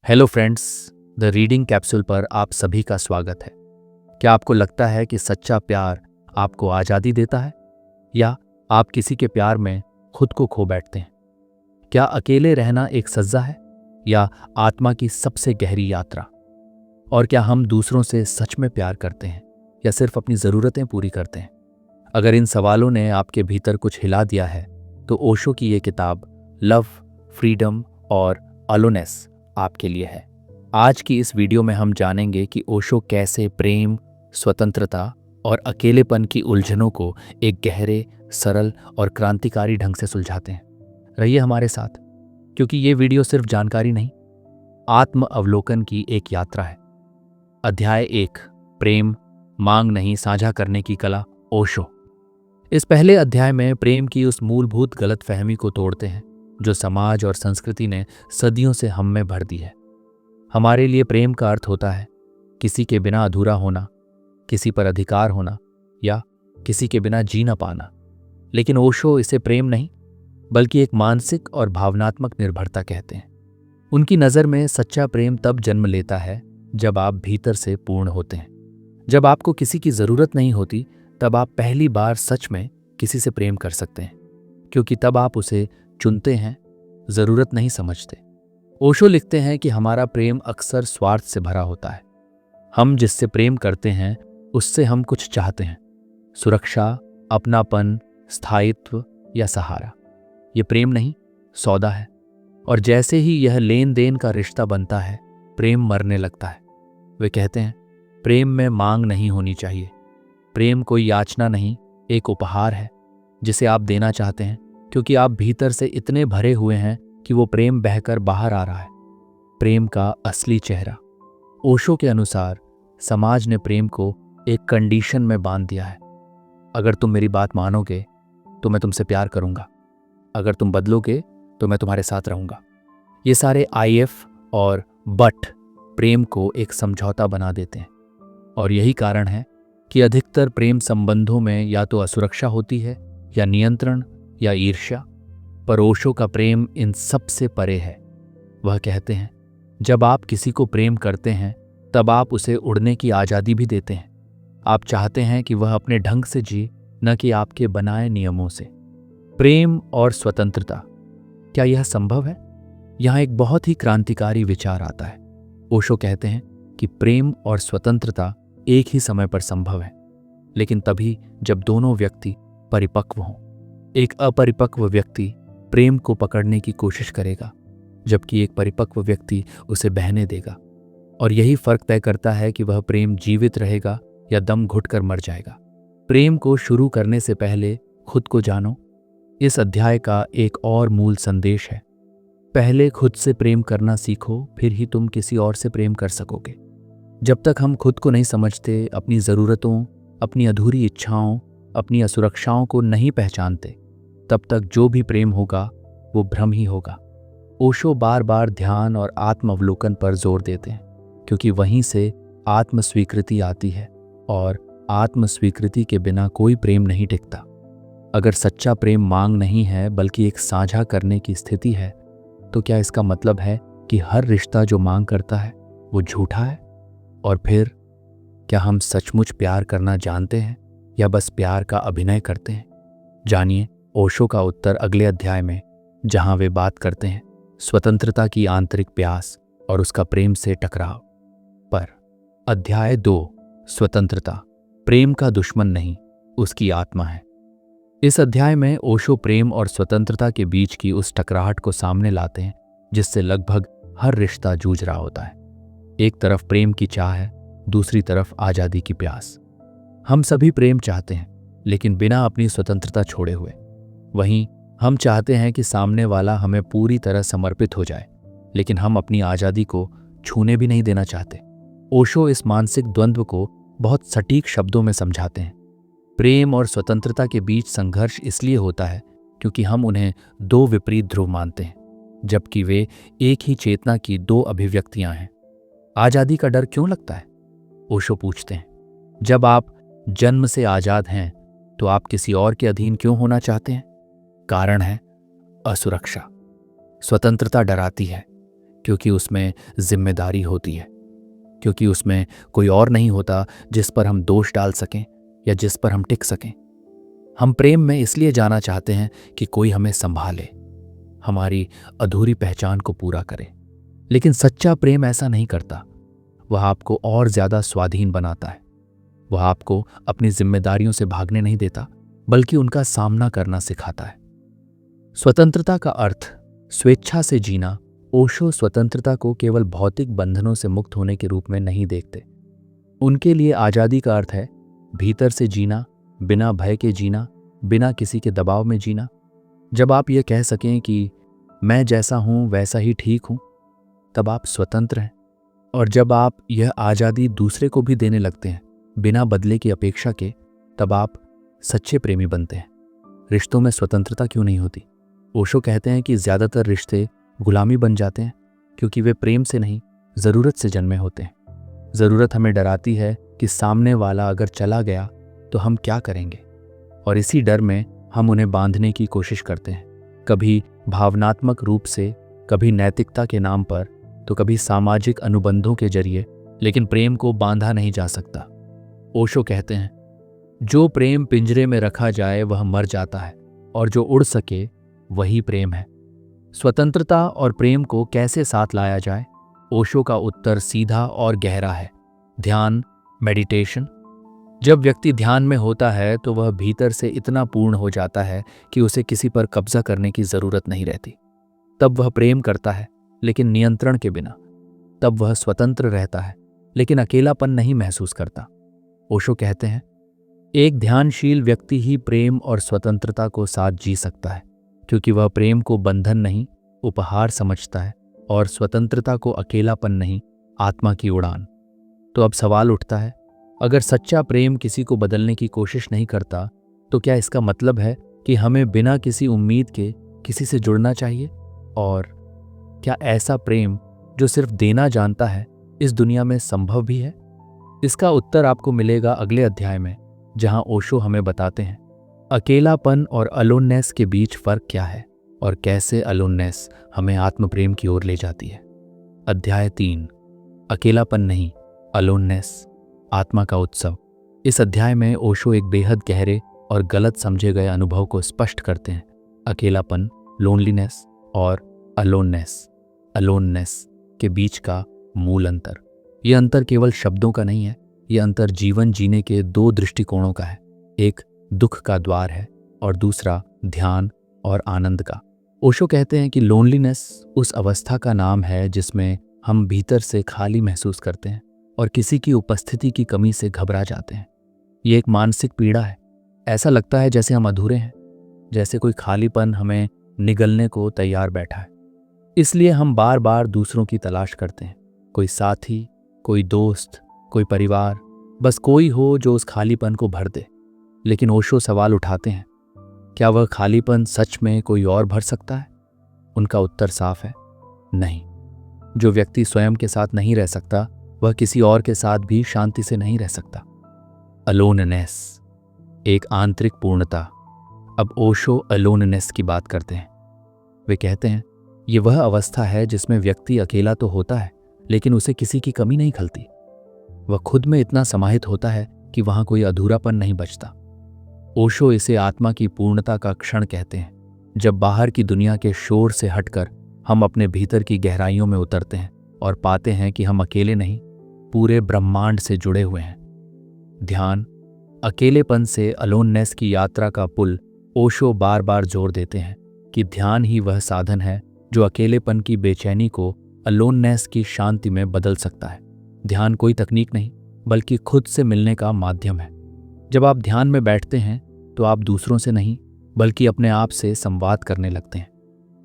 Hello friends, the reading capsule पर आप सभी का स्वागत है। क्या आपको लगता है कि सच्चा प्यार आपको आज़ादी देता है, या आप किसी के प्यार में खुद को खो बैठते हैं? क्या अकेले रहना एक सज़ा है, या आत्मा की सबसे गहरी यात्रा? और क्या हम दूसरों से सच में प्यार करते हैं, या सिर्फ अपनी ज़रूरतें पूरी करते हैं? अगर इन सवालों ने आपके भीतर कुछ हिला दिया है, तो ओशो की ये किताब लव, फ्रीडम और अलोनेस आपके लिए है। आज की इस वीडियो में हम जानेंगे कि ओशो कैसे प्रेम, स्वतंत्रता और अकेलेपन की उलझनों को एक गहरे, सरल और क्रांतिकारी ढंग से सुलझाते हैं। रहिए हमारे साथ, क्योंकि ये वीडियो सिर्फ जानकारी नहीं, आत्म अवलोकन की एक यात्रा है। अध्याय 1, प्रेम, मांग नहीं, साझा करने की कला, ओशो। इस पहले अध्याय में प्रेम की उस मूलभूत गलतफहमी को तोड़ते हैं जो समाज और संस्कृति ने सदियों से हम में भर दी है। हमारे लिए प्रेम का अर्थ होता है किसी के बिना अधूरा होना, किसी पर अधिकार होना, या किसी के बिना जी ना पाना। लेकिन ओशो इसे प्रेम नहीं, बल्कि एक मानसिक और भावनात्मक निर्भरता कहते हैं। उनकी नज़र में सच्चा प्रेम तब जन्म लेता है जब आप भीतर से पूर्ण होते हैं। जब आपको किसी की ज़रूरत नहीं होती, तब आप पहली बार सच में किसी से प्रेम कर सकते हैं, क्योंकि तब आप उसे चुनते हैं, ज़रूरत नहीं समझते। ओशो लिखते हैं कि हमारा प्रेम अक्सर स्वार्थ से भरा होता है। हम जिससे प्रेम करते हैं उससे हम कुछ चाहते हैं, सुरक्षा, अपनापन, स्थायित्व या सहारा। ये प्रेम नहीं, सौदा है। और जैसे ही यह लेन देन का रिश्ता बनता है, प्रेम मरने लगता है। वे कहते हैं, प्रेम में मांग नहीं होनी चाहिए। प्रेम कोई याचना नहीं, एक उपहार है जिसे आप देना चाहते हैं, क्योंकि आप भीतर से इतने भरे हुए हैं कि वो प्रेम बहकर बाहर आ रहा है। प्रेम का असली चेहरा। ओशो के अनुसार समाज ने प्रेम को एक कंडीशन में बांध दिया है। अगर तुम मेरी बात मानोगे तो मैं तुमसे प्यार करूंगा, अगर तुम बदलोगे तो मैं तुम्हारे साथ रहूंगा। ये सारे IF और बट प्रेम को एक समझौता बना देते हैं। और यही कारण है कि अधिकतर प्रेम संबंधों में या तो असुरक्षा होती है, या नियंत्रण, या ईर्ष्या। पर ओशो का प्रेम इन सब से परे है। वह कहते हैं, जब आप किसी को प्रेम करते हैं, तब आप उसे उड़ने की आज़ादी भी देते हैं। आप चाहते हैं कि वह अपने ढंग से जी, न कि आपके बनाए नियमों से। प्रेम और स्वतंत्रता, क्या यह संभव है? यहाँ एक बहुत ही क्रांतिकारी विचार आता है। ओशो कहते हैं कि प्रेम और स्वतंत्रता एक ही समय पर संभव है, लेकिन तभी जब दोनों व्यक्ति परिपक्व हों। एक अपरिपक्व व्यक्ति प्रेम को पकड़ने की कोशिश करेगा, जबकि एक परिपक्व व्यक्ति उसे बहने देगा। और यही फर्क तय करता है कि वह प्रेम जीवित रहेगा या दम घुटकर मर जाएगा। प्रेम को शुरू करने से पहले खुद को जानो। इस अध्याय का एक और मूल संदेश है, पहले खुद से प्रेम करना सीखो, फिर ही तुम किसी और से प्रेम कर सकोगे। जब तक हम खुद को नहीं समझते, अपनी ज़रूरतों, अपनी अधूरी इच्छाओं, अपनी असुरक्षाओं को नहीं पहचानते, तब तक जो भी प्रेम होगा वो भ्रम ही होगा। ओशो बार बार ध्यान और आत्म अवलोकन पर जोर देते हैं, क्योंकि वहीं से आत्म स्वीकृति आती है, और आत्म स्वीकृति के बिना कोई प्रेम नहीं टिकता। अगर सच्चा प्रेम मांग नहीं है, बल्कि एक साझा करने की स्थिति है, तो क्या इसका मतलब है कि हर रिश्ता जो मांग करता है वो झूठा है? और फिर क्या हम सचमुच प्यार करना जानते हैं, या बस प्यार का अभिनय करते हैं? जानिए ओशो का उत्तर अगले अध्याय में, जहां वे बात करते हैं स्वतंत्रता की आंतरिक प्यास और उसका प्रेम से टकराव पर। अध्याय 2, स्वतंत्रता, प्रेम का दुश्मन नहीं, उसकी आत्मा है। इस अध्याय में ओशो प्रेम और स्वतंत्रता के बीच की उस टकराहट को सामने लाते हैं जिससे लगभग हर रिश्ता जूझ रहा होता है। एक तरफ प्रेम की चाह है, दूसरी तरफ आज़ादी की प्यास। हम सभी प्रेम चाहते हैं, लेकिन बिना अपनी स्वतंत्रता छोड़े हुए। वहीं हम चाहते हैं कि सामने वाला हमें पूरी तरह समर्पित हो जाए, लेकिन हम अपनी आज़ादी को छूने भी नहीं देना चाहते। ओशो इस मानसिक द्वंद्व को बहुत सटीक शब्दों में समझाते हैं। प्रेम और स्वतंत्रता के बीच संघर्ष इसलिए होता है क्योंकि हम उन्हें दो विपरीत ध्रुव मानते हैं, जबकि वे एक ही चेतना की दो अभिव्यक्तियां हैं। आज़ादी का डर क्यों लगता है? ओशो पूछते हैं। जब आप जन्म से आज़ाद हैं, तो आप किसी और के अधीन क्यों होना चाहते हैं? कारण है असुरक्षा। स्वतंत्रता डराती है क्योंकि उसमें जिम्मेदारी होती है, क्योंकि उसमें कोई और नहीं होता जिस पर हम दोष डाल सकें या जिस पर हम टिक सकें। हम प्रेम में इसलिए जाना चाहते हैं कि कोई हमें संभाले, हमारी अधूरी पहचान को पूरा करे। लेकिन सच्चा प्रेम ऐसा नहीं करता। वह आपको और ज्यादा स्वाधीन बनाता है। वह आपको अपनी जिम्मेदारियों से भागने नहीं देता, बल्कि उनका सामना करना सिखाता है। स्वतंत्रता का अर्थ स्वेच्छा से जीना। ओशो स्वतंत्रता को केवल भौतिक बंधनों से मुक्त होने के रूप में नहीं देखते। उनके लिए आजादी का अर्थ है भीतर से जीना, बिना भय के जीना, बिना किसी के दबाव में जीना। जब आप ये कह सकें कि मैं जैसा हूं वैसा ही ठीक हूं, तब आप स्वतंत्र हैं। और जब आप यह आजादी दूसरे को भी देने लगते हैं बिना बदले की अपेक्षा के, तब आप सच्चे प्रेमी बनते हैं। रिश्तों में स्वतंत्रता क्यों नहीं होती? ओशो कहते हैं कि ज्यादातर रिश्ते गुलामी बन जाते हैं क्योंकि वे प्रेम से नहीं, जरूरत से जन्मे होते हैं। जरूरत हमें डराती है कि सामने वाला अगर चला गया तो हम क्या करेंगे, और इसी डर में हम उन्हें बांधने की कोशिश करते हैं, कभी भावनात्मक रूप से, कभी नैतिकता के नाम पर, तो कभी सामाजिक अनुबंधों के जरिए। लेकिन प्रेम को बांधा नहीं जा सकता। ओशो कहते हैं, जो प्रेम पिंजरे में रखा जाए वह मर जाता है, और जो उड़ सके वही प्रेम है। स्वतंत्रता और प्रेम को कैसे साथ लाया जाए? ओशो का उत्तर सीधा और गहरा है, ध्यान, मेडिटेशन। जब व्यक्ति ध्यान में होता है तो वह भीतर से इतना पूर्ण हो जाता है कि उसे किसी पर कब्जा करने की जरूरत नहीं रहती। तब वह प्रेम करता है, लेकिन नियंत्रण के बिना। तब वह स्वतंत्र रहता है, लेकिन अकेलापन नहीं महसूस करता। ओशो कहते हैं, एक ध्यानशील व्यक्ति ही प्रेम और स्वतंत्रता को साथ जी सकता है, क्योंकि वह प्रेम को बंधन नहीं, उपहार समझता है, और स्वतंत्रता को अकेलापन नहीं, आत्मा की उड़ान। तो अब सवाल उठता है, अगर सच्चा प्रेम किसी को बदलने की कोशिश नहीं करता, तो क्या इसका मतलब है कि हमें बिना किसी उम्मीद के किसी से जुड़ना चाहिए? और क्या ऐसा प्रेम जो सिर्फ देना जानता है इस दुनिया में संभव भी है? इसका उत्तर आपको मिलेगा अगले अध्याय में, जहां ओशो हमें बताते हैं अकेलापन और अलोननेस के बीच फर्क क्या है और कैसे अलोननेस हमें आत्मप्रेम की ओर ले जाती है। अध्याय 3, अकेलापन नहीं, अलोननेस, आत्मा का उत्सव। इस अध्याय में ओशो एक बेहद गहरे और गलत समझे गए अनुभव को स्पष्ट करते हैं, अकेलापन, लोनलीनेस और अलोननेस के बीच का मूल अंतर। यह अंतर केवल शब्दों का नहीं है, यह अंतर जीवन जीने के दो दृष्टिकोणों का है। एक दुख का द्वार है और दूसरा ध्यान और आनंद का। ओशो कहते हैं कि लोनलीनेस उस अवस्था का नाम है जिसमें हम भीतर से खाली महसूस करते हैं और किसी की उपस्थिति की कमी से घबरा जाते हैं। ये एक मानसिक पीड़ा है। ऐसा लगता है जैसे हम अधूरे हैं, जैसे कोई खालीपन हमें निगलने को तैयार बैठा है। इसलिए हम बार बार दूसरों की तलाश करते हैं, कोई साथी, कोई दोस्त, कोई परिवार, बस कोई हो जो उस खालीपन को भर दे। लेकिन ओशो सवाल उठाते हैं, क्या वह खालीपन सच में कोई और भर सकता है? उनका उत्तर साफ है, नहीं। जो व्यक्ति स्वयं के साथ नहीं रह सकता, वह किसी और के साथ भी शांति से नहीं रह सकता। अलोननेस, एक आंतरिक पूर्णता। अब ओशो अलोननेस की बात करते हैं। वे कहते हैं, ये वह अवस्था है जिसमें व्यक्ति अकेला तो होता है, लेकिन उसे किसी की कमी नहीं खलती। वह खुद में इतना समाहित होता है कि वहां कोई अधूरापन नहीं बचता। ओशो इसे आत्मा की पूर्णता का क्षण कहते हैं, जब बाहर की दुनिया के शोर से हटकर हम अपने भीतर की गहराइयों में उतरते हैं और पाते हैं कि हम अकेले नहीं, पूरे ब्रह्मांड से जुड़े हुए हैं। ध्यान, अकेलेपन से अलोननेस की यात्रा का पुल। ओशो बार बार जोर देते हैं कि ध्यान ही वह साधन है जो अकेलेपन की बेचैनी को अलोननेस की शांति में बदल सकता है। ध्यान कोई तकनीक नहीं, बल्कि खुद से मिलने का माध्यम है। जब आप ध्यान में बैठते हैं तो आप दूसरों से नहीं, बल्कि अपने आप से संवाद करने लगते हैं।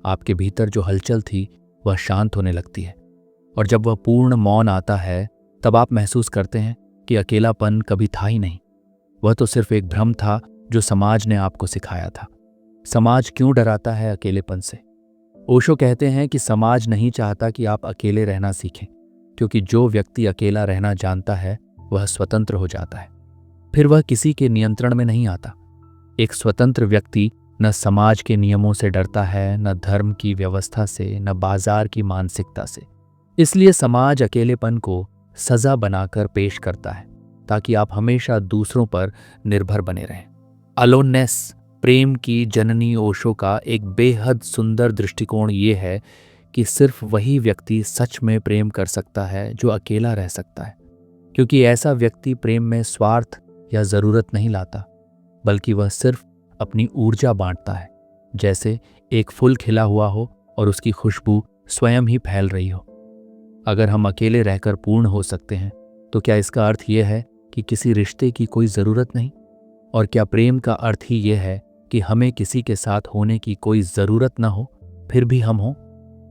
आपके भीतर जो हलचल थी वह शांत होने लगती है, और जब वह पूर्ण मौन आता है तब आप महसूस करते हैं कि अकेलापन कभी था ही नहीं। वह तो सिर्फ एक भ्रम था जो समाज ने आपको सिखाया था। समाज क्यों डराता है अकेलेपन से? ओशो कहते हैं कि समाज नहीं चाहता कि आप अकेले रहना सीखें, क्योंकि जो व्यक्ति अकेला रहना जानता है वह स्वतंत्र हो जाता है। फिर वह किसी के नियंत्रण में नहीं आता। एक स्वतंत्र व्यक्ति न समाज के नियमों से डरता है, न धर्म की व्यवस्था से, न बाजार की मानसिकता से। इसलिए समाज अकेलेपन को सजा बनाकर पेश करता है ताकि आप हमेशा दूसरों पर निर्भर बने रहें। अलोननेस, प्रेम की जननी ओशो का एक बेहद सुंदर दृष्टिकोण ये है कि सिर्फ वही व्यक्ति सच में प्रेम कर सकता है जो अकेला रह सकता है, क्योंकि ऐसा व्यक्ति प्रेम में स्वार्थ या ज़रूरत नहीं लाता, बल्कि वह सिर्फ अपनी ऊर्जा बांटता है, जैसे एक फूल खिला हुआ हो और उसकी खुशबू स्वयं ही फैल रही हो। अगर हम अकेले रहकर पूर्ण हो सकते हैं तो क्या इसका अर्थ यह है कि किसी रिश्ते की कोई ज़रूरत नहीं? और क्या प्रेम का अर्थ ही यह है कि हमें किसी के साथ होने की कोई ज़रूरत ना हो फिर भी हम हों?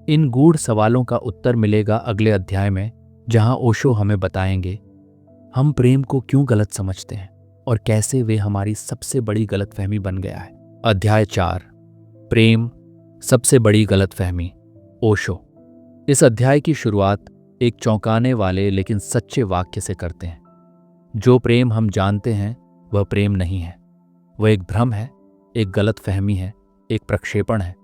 इन गूढ़ सवालों का उत्तर मिलेगा अगले अध्याय में, जहां ओशो हमें बताएंगे हम प्रेम को क्यों गलत समझते हैं और कैसे वे हमारी सबसे बड़ी गलतफहमी बन गया है। अध्याय 4, प्रेम सबसे बड़ी गलतफहमी, ओशो। इस अध्याय की शुरुआत एक चौंकाने वाले लेकिन सच्चे वाक्य से करते हैं। जो प्रेम हम जानते हैं वह प्रेम नहीं है, वह एक भ्रम है, एक गलतफहमी है, एक प्रक्षेपण है।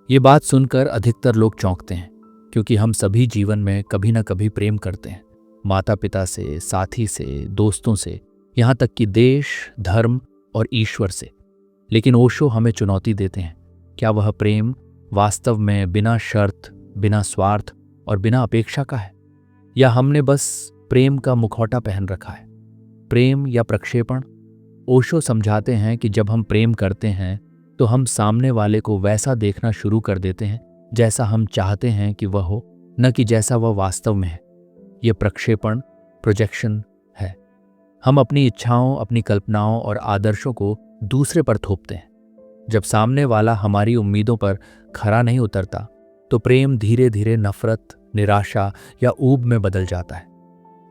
ये बात सुनकर अधिकतर लोग चौंकते हैं, क्योंकि हम सभी जीवन में कभी ना कभी प्रेम करते हैं, माता पिता से, साथी से, दोस्तों से, यहाँ तक कि देश, धर्म और ईश्वर से। लेकिन ओशो हमें चुनौती देते हैं, क्या वह प्रेम वास्तव में बिना शर्त, बिना स्वार्थ और बिना अपेक्षा का है, या हमने बस प्रेम का मुखौटा पहन रखा है? प्रेम या प्रक्षेपण? ओशो समझाते हैं कि जब हम प्रेम करते हैं तो हम सामने वाले को वैसा देखना शुरू कर देते हैं जैसा हम चाहते हैं कि वह हो, न कि जैसा वह वास्तव में है। यह प्रक्षेपण, प्रोजेक्शन है। हम अपनी इच्छाओं, अपनी कल्पनाओं और आदर्शों को दूसरे पर थोपते हैं। जब सामने वाला हमारी उम्मीदों पर खरा नहीं उतरता तो प्रेम धीरे धीरे नफरत, निराशा या ऊब में बदल जाता है।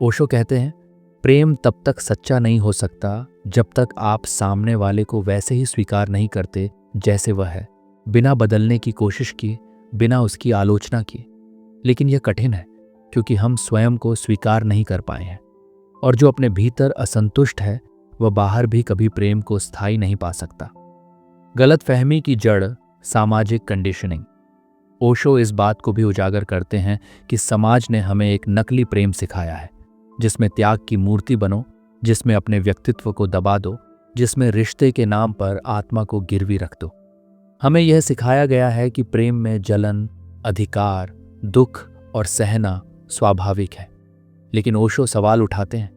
ओशो कहते हैं प्रेम तब तक सच्चा नहीं हो सकता जब तक आप सामने वाले को वैसे ही स्वीकार नहीं करते जैसे वह है, बिना बदलने की कोशिश किए, बिना उसकी आलोचना किए। लेकिन यह कठिन है क्योंकि हम स्वयं को स्वीकार नहीं कर पाए हैं, और जो अपने भीतर असंतुष्ट है वह बाहर भी कभी प्रेम को स्थायी नहीं पा सकता। गलतफहमी की जड़, सामाजिक कंडीशनिंग। ओशो इस बात को भी उजागर करते हैं कि समाज ने हमें एक नकली प्रेम सिखाया है, जिसमें त्याग की मूर्ति बनो, जिसमें अपने व्यक्तित्व को दबा दो, जिसमें रिश्ते के नाम पर आत्मा को गिरवी रख दो। हमें यह सिखाया गया है कि प्रेम में जलन, अधिकार, दुख और सहना स्वाभाविक है। लेकिन ओशो सवाल उठाते हैं,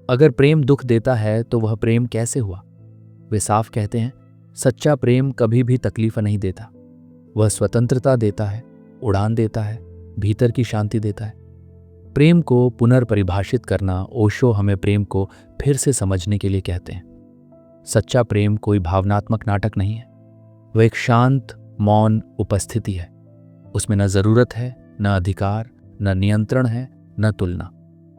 अगर प्रेम दुख देता है तो वह प्रेम कैसे हुआ? वे साफ कहते हैं सच्चा प्रेम कभी भी तकलीफ नहीं देता। वह स्वतंत्रता देता है, उड़ान देता है, भीतर की शांति देता है। प्रेम को पुनर्परिभाषित करना ओशो हमें प्रेम को फिर से समझने के लिए कहते हैं। सच्चा प्रेम कोई भावनात्मक नाटक नहीं है, वह एक शांत, मौन उपस्थिति है। उसमें न जरूरत है, न अधिकार, न नियंत्रण है, न तुलना।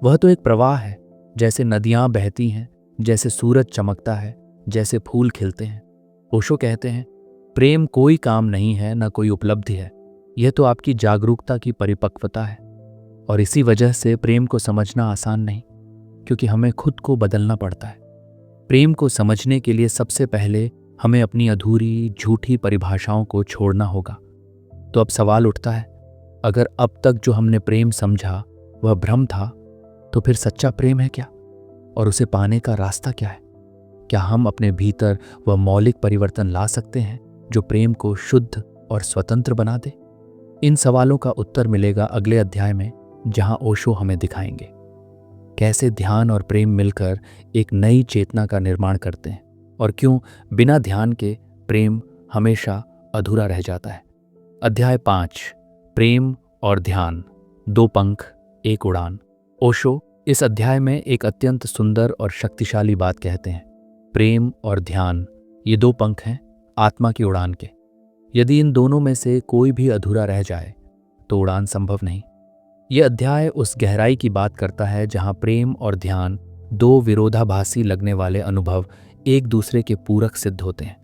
वह तो एक प्रवाह है, जैसे नदियां बहती हैं, जैसे सूरज चमकता है, जैसे फूल खिलते हैं। ओशो कहते हैं प्रेम कोई काम नहीं है, न कोई उपलब्धि है, यह तो आपकी जागरूकता की परिपक्वता है। और इसी वजह से प्रेम को समझना आसान नहीं, क्योंकि हमें खुद को बदलना पड़ता है। प्रेम को समझने के लिए सबसे पहले हमें अपनी अधूरी, झूठी परिभाषाओं को छोड़ना होगा। तो अब सवाल उठता है, अगर अब तक जो हमने प्रेम समझा वह भ्रम था, तो फिर सच्चा प्रेम है क्या? और उसे पाने का रास्ता क्या है? क्या हम अपने भीतर वह मौलिक परिवर्तन ला सकते हैं जो प्रेम को शुद्ध और स्वतंत्र बना दे? इन सवालों का उत्तर मिलेगा अगले अध्याय में, जहां ओशो हमें दिखाएंगे कैसे ध्यान और प्रेम मिलकर एक नई चेतना का निर्माण करते हैं, और क्यों बिना ध्यान के प्रेम हमेशा अधूरा रह जाता है। अध्याय 5, प्रेम और ध्यान, 2 पंख एक उड़ान। ओशो इस अध्याय में एक अत्यंत सुंदर और शक्तिशाली बात कहते हैं। प्रेम और ध्यान, ये 2 पंख हैं आत्मा की उड़ान के। यदि इन दोनों में से कोई भी अधूरा रह जाए तो उड़ान संभव नहीं। यह अध्याय उस गहराई की बात करता है जहां प्रेम और ध्यान, 2 विरोधाभासी लगने वाले अनुभव, एक दूसरे के पूरक सिद्ध होते हैं।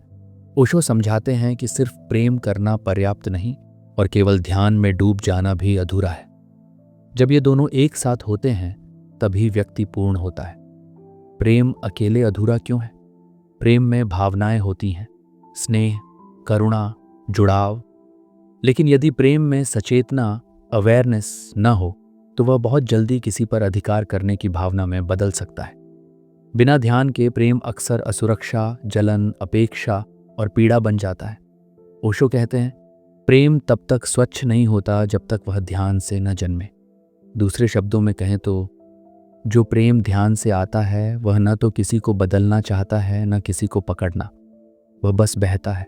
ओशो समझाते हैं कि सिर्फ प्रेम करना पर्याप्त नहीं, और केवल ध्यान में डूब जाना भी अधूरा है। जब ये दोनों एक साथ होते हैं तभी व्यक्ति पूर्ण होता है। प्रेम अकेले अधूरा क्यों है? प्रेम में भावनाएं होती हैं, स्नेह, करुणा, जुड़ाव। लेकिन यदि प्रेम में सचेतना, अवेयरनेस न हो तो वह बहुत जल्दी किसी पर अधिकार करने की भावना में बदल सकता है। बिना ध्यान के प्रेम अक्सर असुरक्षा, जलन, अपेक्षा और पीड़ा बन जाता है। ओशो कहते हैं, प्रेम तब तक स्वच्छ नहीं होता जब तक वह ध्यान से न जन्मे। दूसरे शब्दों में कहें तो जो प्रेम ध्यान से आता है वह न तो किसी को बदलना चाहता है न किसी को पकड़ना, वह बस बहता है,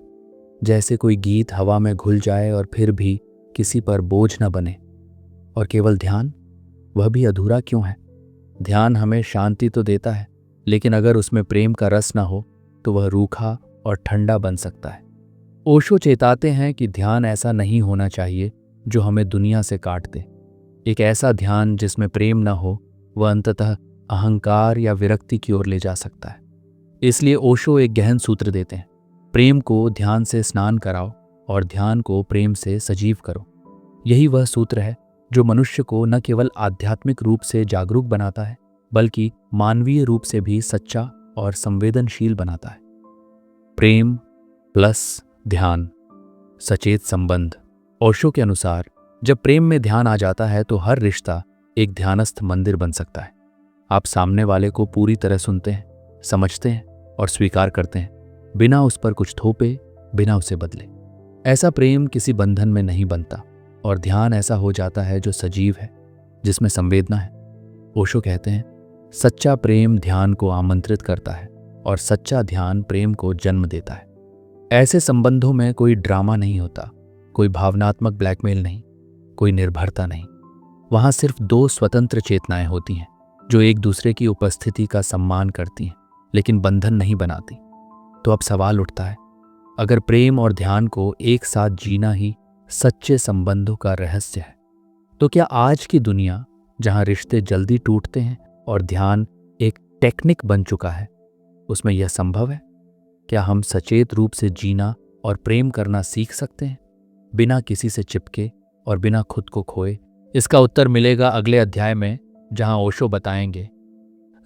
जैसे कोई गीत हवा में घुल जाए और फिर भी किसी पर बोझ न बने। और केवल ध्यान, वह भी अधूरा क्यों है? ध्यान हमें शांति तो देता है, लेकिन अगर उसमें प्रेम का रस न हो तो वह रूखा और ठंडा बन सकता है। ओशो चेताते हैं कि ध्यान ऐसा नहीं होना चाहिए जो हमें दुनिया से काट दे। एक ऐसा ध्यान जिसमें प्रेम न हो वह अंततः अहंकार या विरक्ति की ओर ले जा सकता है। इसलिए ओशो एक गहन सूत्र देते हैं, प्रेम को ध्यान से स्नान कराओ और ध्यान को प्रेम से सजीव करो। यही वह सूत्र है जो मनुष्य को न केवल आध्यात्मिक रूप से जागरूक बनाता है बल्कि मानवीय रूप से भी सच्चा और संवेदनशील बनाता है। प्रेम प्लस ध्यान, सचेत संबंध। ओशो के अनुसार जब प्रेम में ध्यान आ जाता है तो हर रिश्ता एक ध्यानस्थ मंदिर बन सकता है। आप सामने वाले को पूरी तरह सुनते हैं, समझते हैं और स्वीकार करते हैं, बिना उस पर कुछ थोपे, बिना उसे बदले। ऐसा प्रेम किसी बंधन में नहीं बनता और ध्यान ऐसा हो जाता है जो सजीव है, जिसमें संवेदना है। ओशो कहते हैं, सच्चा प्रेम ध्यान को आमंत्रित करता है और सच्चा ध्यान प्रेम को जन्म देता है। ऐसे संबंधों में कोई ड्रामा नहीं होता, कोई भावनात्मक ब्लैकमेल नहीं, कोई निर्भरता नहीं। वहां सिर्फ दो स्वतंत्र चेतनाएं होती हैं जो एक दूसरे की उपस्थिति का सम्मान करती हैं लेकिन बंधन नहीं बनाती। तो अब सवाल उठता है, अगर प्रेम और ध्यान को एक साथ जीना ही सच्चे संबंधों का रहस्य है, तो क्या आज की दुनिया जहां रिश्ते जल्दी टूटते हैं और ध्यान एक टेक्निक बन चुका है, उसमें यह संभव है? क्या हम सचेत रूप से जीना और प्रेम करना सीख सकते हैं, बिना किसी से चिपके और बिना खुद को खोए? इसका उत्तर मिलेगा अगले अध्याय में, जहां ओशो बताएंगे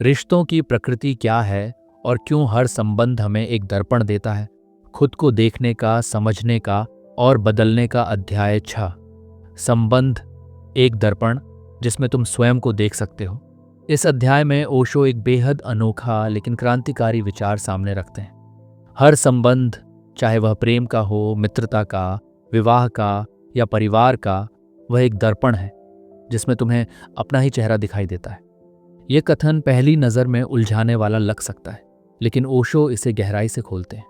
रिश्तों की प्रकृति क्या है और क्यों हर संबंध हमें एक दर्पण देता है। खुद को देखने का, समझने का और बदलने का। अध्याय 6, संबंध एक दर्पण जिसमें तुम स्वयं को देख सकते हो। इस अध्याय में ओशो एक बेहद अनोखा लेकिन क्रांतिकारी विचार सामने रखते हैं। हर संबंध, चाहे वह प्रेम का हो, मित्रता का, विवाह का या परिवार का, वह एक दर्पण है जिसमें तुम्हें अपना ही चेहरा दिखाई देता है। यह कथन पहली नज़र में उलझाने वाला लग सकता है, लेकिन ओशो इसे गहराई से खोलते हैं।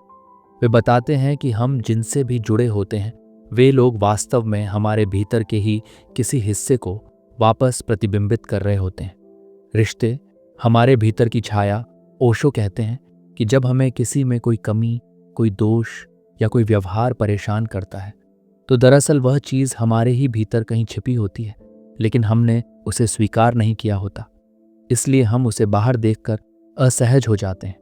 वे बताते हैं कि हम जिनसे भी जुड़े होते हैं वे लोग वास्तव में हमारे भीतर के ही किसी हिस्से को वापस प्रतिबिंबित कर रहे होते हैं। रिश्ते हमारे भीतर की छाया। ओशो कहते हैं कि जब हमें किसी में कोई कमी, कोई दोष या कोई व्यवहार परेशान करता है तो दरअसल वह चीज़ हमारे ही भीतर कहीं छिपी होती है, लेकिन हमने उसे स्वीकार नहीं किया होता। इसलिए हम उसे बाहर देखकर असहज हो जाते हैं।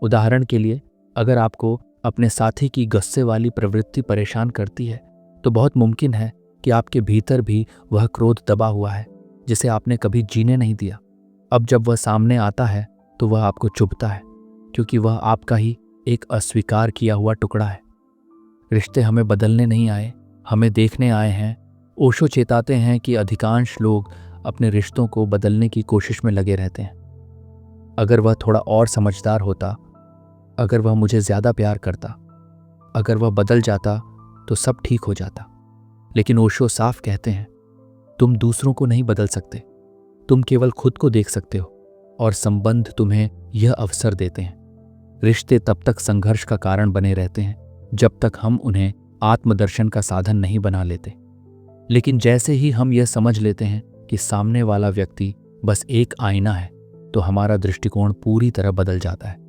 उदाहरण के लिए, अगर आपको अपने साथी की गुस्से वाली प्रवृत्ति परेशान करती है तो बहुत मुमकिन है कि आपके भीतर भी वह क्रोध दबा हुआ है जिसे आपने कभी जीने नहीं दिया। अब जब वह सामने आता है तो वह आपको चुभता है, क्योंकि वह आपका ही एक अस्वीकार किया हुआ टुकड़ा है। रिश्ते हमें बदलने नहीं आए, हमें देखने आए हैं। ओशो चेताते हैं कि अधिकांश लोग अपने रिश्तों को बदलने की कोशिश में लगे रहते हैं। अगर वह थोड़ा और समझदार होता, अगर वह मुझे ज़्यादा प्यार करता, अगर वह बदल जाता तो सब ठीक हो जाता। लेकिन ओशो साफ कहते हैं, तुम दूसरों को नहीं बदल सकते, तुम केवल खुद को देख सकते हो, और संबंध तुम्हें यह अवसर देते हैं। रिश्ते तब तक संघर्ष का कारण बने रहते हैं जब तक हम उन्हें आत्मदर्शन का साधन नहीं बना लेते। लेकिन जैसे ही हम यह समझ लेते हैं कि सामने वाला व्यक्ति बस एक आईना है, तो हमारा दृष्टिकोण पूरी तरह बदल जाता है।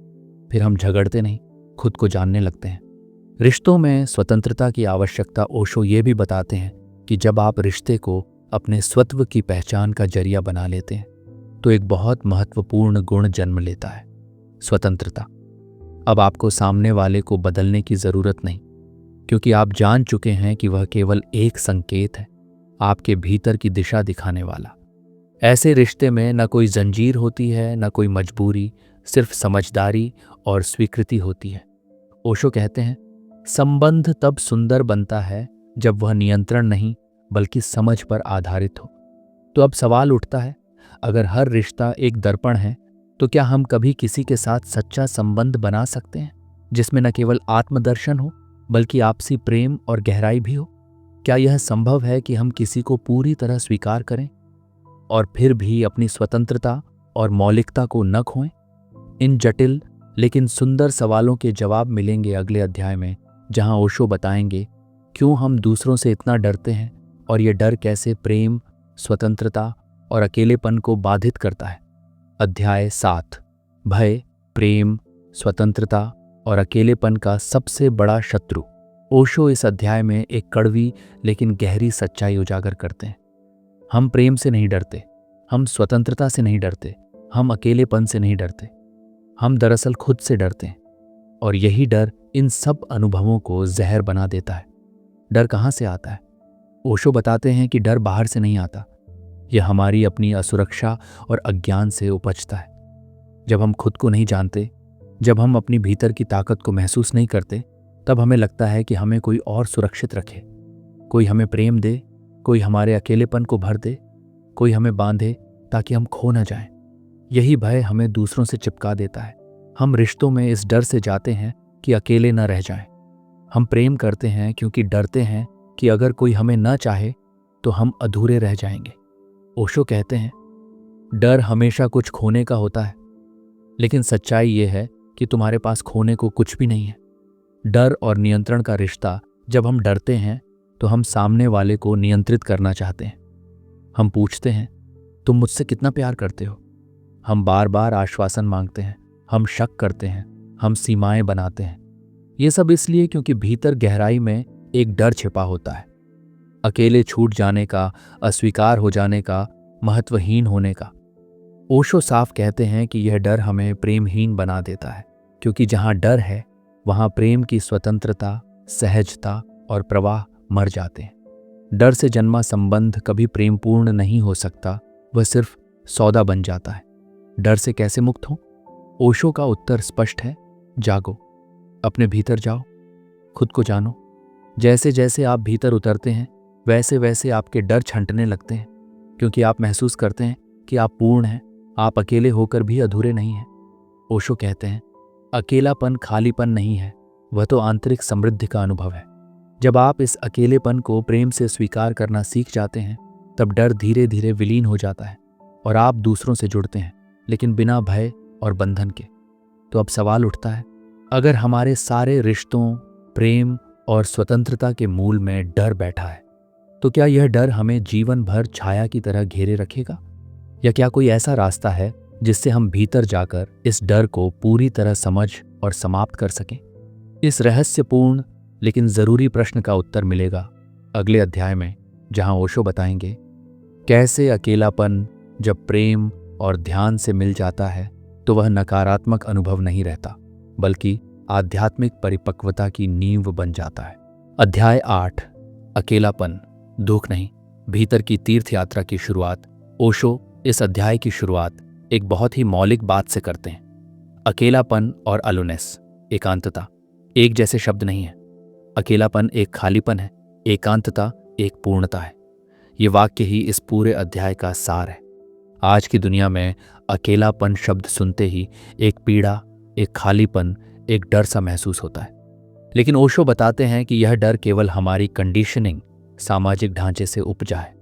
फिर हम झगड़ते नहीं, खुद को जानने लगते हैं। रिश्तों में स्वतंत्रता की आवश्यकता। ओशो ये भी बताते हैं कि जब आप रिश्ते को अपने स्वत्व की पहचान का जरिया बना लेते हैं तो एक बहुत महत्वपूर्ण गुण जन्म लेता है, स्वतंत्रता। अब आपको सामने वाले को बदलने की जरूरत नहीं, क्योंकि आप जान चुके हैं कि वह केवल एक संकेत है, आपके भीतर की दिशा दिखाने वाला। ऐसे रिश्ते में न कोई जंजीर होती है, न कोई मजबूरी, सिर्फ समझदारी और स्वीकृति होती है। ओशो कहते हैं, संबंध तब सुंदर बनता है जब वह नियंत्रण नहीं बल्कि समझ पर आधारित हो। तो अब सवाल उठता है, अगर हर रिश्ता एक दर्पण है तो क्या हम कभी किसी के साथ सच्चा संबंध बना सकते हैं जिसमें न केवल आत्मदर्शन हो बल्कि आपसी प्रेम और गहराई भी हो? क्या यह संभव है कि हम किसी को पूरी तरह स्वीकार करें और फिर भी अपनी स्वतंत्रता और मौलिकता को न खोएं? इन जटिल लेकिन सुंदर सवालों के जवाब मिलेंगे अगले अध्याय में, जहां ओशो बताएंगे क्यों हम दूसरों से इतना डरते हैं और ये डर कैसे प्रेम, स्वतंत्रता और अकेलेपन को बाधित करता है। अध्याय 7, भय, प्रेम, स्वतंत्रता और अकेलेपन का सबसे बड़ा शत्रु। ओशो इस अध्याय में एक कड़वी लेकिन गहरी सच्चाई उजागर करते हैं। हम प्रेम से नहीं डरते, हम स्वतंत्रता से नहीं डरते, हम अकेलेपन से नहीं डरते, हम दरअसल खुद से डरते हैं। और यही डर इन सब अनुभवों को जहर बना देता है। डर कहाँ से आता है? ओशो बताते हैं कि डर बाहर से नहीं आता, यह हमारी अपनी असुरक्षा और अज्ञान से उपजता है। जब हम खुद को नहीं जानते, जब हम अपनी भीतर की ताकत को महसूस नहीं करते, तब हमें लगता है कि हमें कोई और सुरक्षित रखे, कोई हमें प्रेम दे, कोई हमारे अकेलेपन को भर दे, कोई हमें बांधे ताकि हम खो न जाएं। यही भय हमें दूसरों से चिपका देता है। हम रिश्तों में इस डर से जाते हैं कि अकेले न रह जाएं। हम प्रेम करते हैं क्योंकि डरते हैं कि अगर कोई हमें न चाहे तो हम अधूरे रह जाएंगे। ओशो कहते हैं, डर हमेशा कुछ खोने का होता है, लेकिन सच्चाई यह है कि तुम्हारे पास खोने को कुछ भी नहीं है। डर और नियंत्रण का रिश्ता, जब हम डरते हैं तो हम सामने वाले को नियंत्रित करना चाहते हैं। हम पूछते हैं, तुम मुझसे कितना प्यार करते हो? हम बार बार आश्वासन मांगते हैं, हम शक करते हैं, हम सीमाएं बनाते हैं। ये सब इसलिए क्योंकि भीतर गहराई में एक डर छिपा होता है, अकेले छूट जाने का, अस्वीकार हो जाने का, महत्वहीन होने का। ओशो साफ कहते हैं कि यह डर हमें प्रेमहीन बना देता है, क्योंकि जहां डर है वहां प्रेम की स्वतंत्रता, सहजता और प्रवाह मर जाते हैं। डर से जन्मा संबंध कभी प्रेमपूर्ण नहीं हो सकता, वह सिर्फ सौदा बन जाता है। डर से कैसे मुक्त हो? ओशो का उत्तर स्पष्ट है, जागो, अपने भीतर जाओ, खुद को जानो। जैसे जैसे आप भीतर उतरते हैं वैसे वैसे आपके डर छंटने लगते हैं, क्योंकि आप महसूस करते हैं कि आप पूर्ण हैं, आप अकेले होकर भी अधूरे नहीं हैं। ओशो कहते हैं, अकेलापन खालीपन नहीं है, वह तो आंतरिक समृद्धि का अनुभव है। जब आप इस अकेलेपन को प्रेम से स्वीकार करना सीख जाते हैं, तब डर धीरे धीरे विलीन हो जाता है और आप दूसरों से जुड़ते हैं, लेकिन बिना भय और बंधन के। तो अब सवाल उठता है, अगर हमारे सारे रिश्तों, प्रेम और स्वतंत्रता के मूल में डर बैठा है, तो क्या यह डर हमें जीवन भर छाया की तरह घेरे रखेगा? या क्या कोई ऐसा रास्ता है जिससे हम भीतर जाकर इस डर को पूरी तरह समझ और समाप्त कर सकें? इस रहस्यपूर्ण लेकिन जरूरी प्रश्न का उत्तर मिलेगा अगले अध्याय में, जहां ओशो बताएंगे कैसे अकेलापन जब प्रेम और ध्यान से मिल जाता है तो वह नकारात्मक अनुभव नहीं रहता, बल्कि आध्यात्मिक परिपक्वता की नींव बन जाता है। अध्याय 8, अकेलापन, दुख नहीं, भीतर की तीर्थ यात्रा की शुरुआत। ओशो इस अध्याय की शुरुआत एक बहुत ही मौलिक बात से करते हैं। अकेलापन और अलोनेस, एकांतता, एक जैसे शब्द नहीं है। अकेलापन एक खालीपन है, एकांतता एक पूर्णता है। ये वाक्य ही इस पूरे अध्याय का सार है। आज की दुनिया में अकेलापन शब्द सुनते ही एक पीड़ा, एक खालीपन, एक डर सा महसूस होता है। लेकिन ओशो बताते हैं कि यह डर केवल हमारी कंडीशनिंग, सामाजिक ढांचे से उपजा है।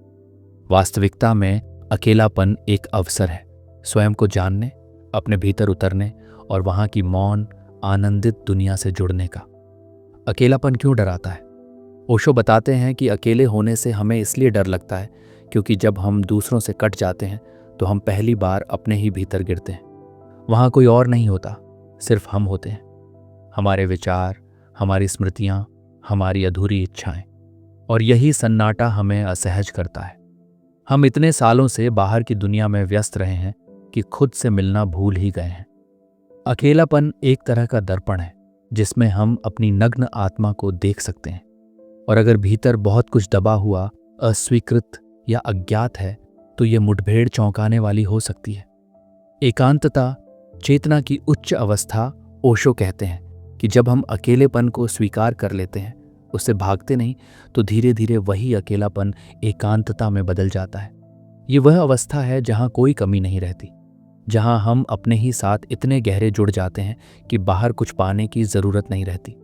वास्तविकता में अकेलापन एक अवसर है स्वयं को जानने, अपने भीतर उतरने और वहां की मौन, आनंदित दुनिया से जुड़ने का। अकेलापन क्यों डराता है? ओशो बताते हैं कि अकेले होने से हमें इसलिए डर लगता है क्योंकि जब हम दूसरों से कट जाते हैं तो हम पहली बार अपने ही भीतर गिरते हैं। वहाँ कोई और नहीं होता, सिर्फ हम होते हैं। हमारे विचार, हमारी स्मृतियाँ, हमारी अधूरी इच्छाएं। और यही सन्नाटा हमें असहज करता है। हम इतने सालों से बाहर की दुनिया में व्यस्त रहे हैं कि खुद से मिलना भूल ही गए हैं। अकेलापन एक तरह का दर्पण है जिसमें हम अपनी नग्न आत्मा को देख सकते हैं। और अगर भीतर बहुत कुछ दबा हुआ, अस्वीकृत या अज्ञात है तो यह मुठभेड़ चौंकाने वाली हो सकती है। एकांतता, चेतना की उच्च अवस्था। ओशो कहते हैं कि जब हम अकेलेपन को स्वीकार कर लेते हैं, उससे भागते नहीं, तो धीरे धीरे वही अकेलापन एकांतता में बदल जाता है। ये वह अवस्था है जहाँ कोई कमी नहीं रहती, जहाँ हम अपने ही साथ इतने गहरे जुड़ जाते हैं कि बाहर कुछ पाने की जरूरत नहीं रहती।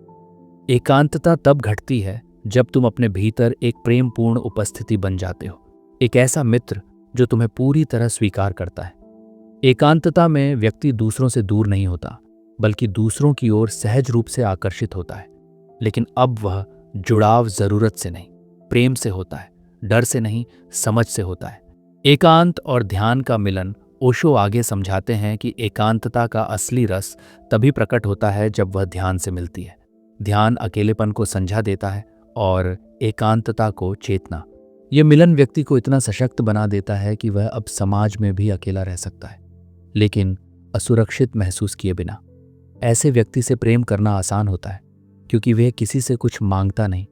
एकांतता तब घटती है जब तुम अपने भीतर एक प्रेमपूर्ण उपस्थिति बन जाते हो, एक ऐसा मित्र जो तुम्हें पूरी तरह स्वीकार करता है। एकांतता में व्यक्ति दूसरों से दूर नहीं होता, बल्कि दूसरों की ओर सहज रूप से आकर्षित होता है। लेकिन अब वह जुड़ाव जरूरत से नहीं, प्रेम से होता है, डर से नहीं, समझ से होता है। एकांत और ध्यान का मिलन। ओशो आगे समझाते हैं कि एकांतता का असली रस तभी प्रकट होता है जब वह ध्यान से मिलती है। ध्यान अकेलेपन को समझा देता है और एकांतता को चेतना। यह मिलन व्यक्ति को इतना सशक्त बना देता है कि वह अब समाज में भी अकेला रह सकता है, लेकिन असुरक्षित महसूस किए बिना। ऐसे व्यक्ति से प्रेम करना आसान होता है, क्योंकि वह किसी से कुछ मांगता नहीं,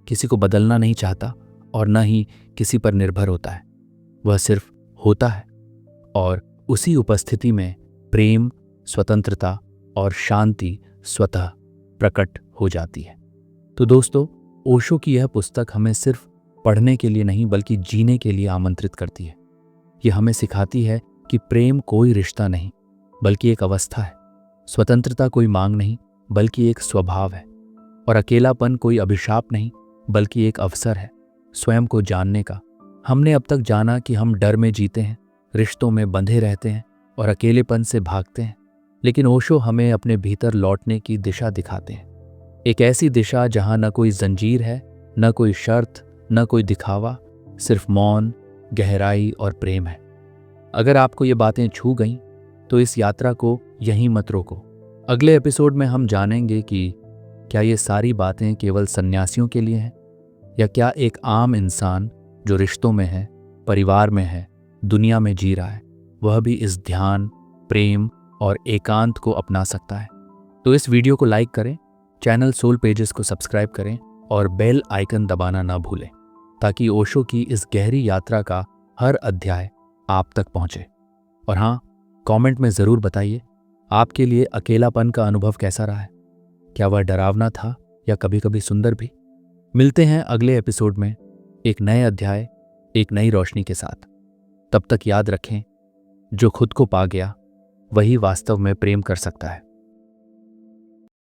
किसी को बदलना नहीं चाहता और न ही किसी पर निर्भर होता है। वह सिर्फ होता है और उसी उपस्थिति में प्रेम, स्वतंत्रता और शांति स्वतः प्रकट हो जाती है। तो दोस्तों, ओशो की यह पुस्तक हमें सिर्फ पढ़ने के लिए नहीं बल्कि जीने के लिए आमंत्रित करती है। यह हमें सिखाती है कि प्रेम कोई रिश्ता नहीं बल्कि एक अवस्था है, स्वतंत्रता कोई मांग नहीं बल्कि एक स्वभाव है, और अकेलापन कोई अभिशाप नहीं बल्कि एक अवसर है स्वयं को जानने का। हमने अब तक जाना कि हम डर में जीते हैं, रिश्तों में बंधे रहते हैं और अकेलेपन से भागते हैं, लेकिन ओशो हमें अपने भीतर लौटने की दिशा दिखाते हैं। एक ऐसी दिशा जहां न कोई जंजीर है, न कोई शर्त, न कोई दिखावा, सिर्फ मौन, गहराई और प्रेम है। अगर आपको ये बातें छू गईं तो इस यात्रा को यहीं मत रोको। अगले एपिसोड में हम जानेंगे कि क्या ये सारी बातें केवल सन्यासियों के लिए हैं, या क्या एक आम इंसान जो रिश्तों में है, परिवार में है, दुनिया में जी रहा है, वह भी इस ध्यान, प्रेम और एकांत को अपना सकता है। तो इस वीडियो को लाइक करें, चैनल सोल पेजेस को सब्सक्राइब करें और बेल आइकन दबाना ना भूलें, ताकि ओशो की इस गहरी यात्रा का हर अध्याय आप तक पहुंचे। और हाँ, कमेंट में ज़रूर बताइए आपके लिए अकेलापन का अनुभव कैसा रहा है। क्या वह डरावना था या कभी कभी सुंदर भी? मिलते हैं अगले एपिसोड में एक नए अध्याय, एक नई रोशनी के साथ। तब तक याद रखें, जो खुद को पा गया वही वास्तव में प्रेम कर सकता है।